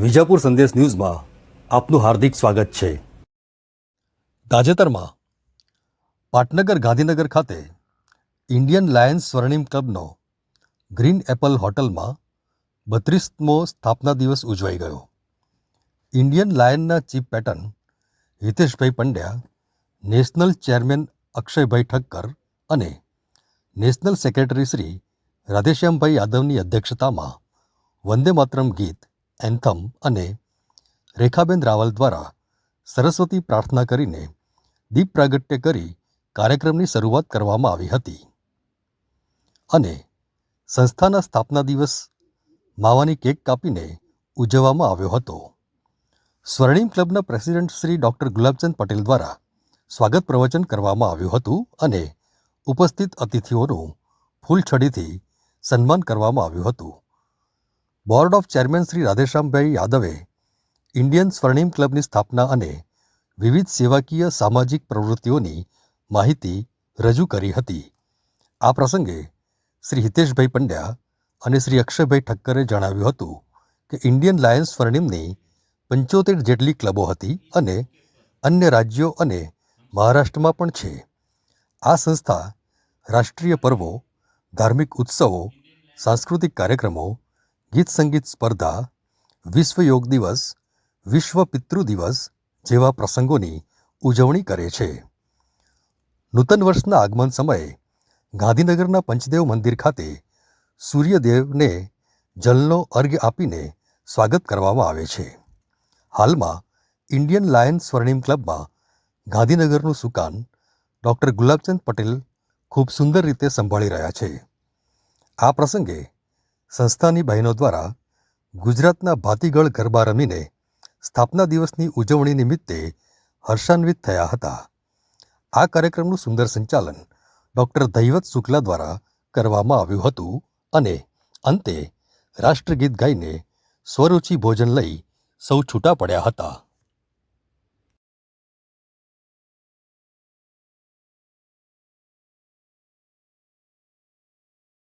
વિજાપુર સંદેશ ન્યૂઝમાં આપનું હાર્દિક સ્વાગત છે। તાજેતરમાં પાટનગર ગાંધીનગર ખાતે ઇન્ડિયન લાયન્સ સ્વર્ણિમ ક્લબનો ગ્રીન એપલ હોટલમાં 32મો સ્થાપના દિવસ ઉજવાઈ ગયો। ઇન્ડિયન લાયનના chief patron Hiteshbhai Pandya, national chairman Akshaybhai Thakkar અને નેશનલ સેક્રેટરી શ્રી રાધેશ્યામભાઈ યાદવની અધ્યક્ષતામાં વંદે માતરમ ગીત એન્થમ અને રેખાબેન રાવલ દ્વારા સરસ્વતી પ્રાર્થના કરીને દીપ પ્રાગટ્ય કરી કાર્યક્રમની શરૂઆત કરવામાં આવી હતી અને સંસ્થાના સ્થાપના દિવસ માવાની કેક કાપીને ઉજવવામાં આવ્યો હતો। સ્વર્ણિમ ક્લબના પ્રેસિડેન્ટ શ્રી ડૉક્ટર ગુલાબચંદ પટેલ દ્વારા સ્વાગત પ્રવચન કરવામાં આવ્યું હતું અને ઉપસ્થિત અતિથિઓનું ફૂલછડીથી સન્માન કરવામાં આવ્યું હતું। બોર્ડ ઓફ ચેરમેન શ્રી રાધેશ્યામભાઈ યાદવે ઇન્ડિયન સ્વર્ણિમ ક્લબની સ્થાપના અને વિવિધ સેવાકીય સામાજિક પ્રવૃત્તિઓની માહિતી રજૂ કરી હતી। આ પ્રસંગે શ્રી હિતેશભાઈ પંડ્યા અને શ્રી અક્ષયભાઈ ઠક્કરે જણાવ્યું હતું કે ઇન્ડિયન લાયન્સ સ્વર્ણિમની 75 જેટલી ક્લબો હતી અને અન્ય રાજ્યો અને મહારાષ્ટ્રમાં પણ છે। આ સંસ્થા રાષ્ટ્રીય પર્વો, ધાર્મિક ઉત્સવો, સાંસ્કૃતિક કાર્યક્રમો, ગીત સંગીત સ્પર્ધા, વિશ્વ યોગ દિવસ, વિશ્વ પિતૃ દિવસ જેવા પ્રસંગોની ઉજવણી કરે છે। નૂતન વર્ષના આગમન સમયે ગાંધીનગરના પંચદેવ મંદિર ખાતે સૂર્યદેવને જલનો અર્ઘ્ય આપીને સ્વાગત કરવામાં આવે છે। હાલમાં ઇન્ડિયન લાયન્સ સ્વર્ણિમ ક્લબમાં ગાંધીનગરનું સુકાન ડૉક્ટર ગુલાબચંદ પટેલ ખૂબ સુંદર રીતે સંભાળી રહ્યા છે। આ પ્રસંગે સંસ્થાની બહેનો દ્વારા ગુજરાતના ભાતીગળ ગરબા રમીને સ્થાપના દિવસની ઉજવણી નિમિત્તે હર્ષાન્વિત થયા હતા। આ કાર્યક્રમનું સુંદર સંચાલન ડૉક્ટર દૈવત શુક્લા દ્વારા કરવામાં આવ્યું હતું અને અંતે રાષ્ટ્રગીત ગાઈને સ્વરૂચિ ભોજન લઈ સૌ છૂટા પડ્યા હતા।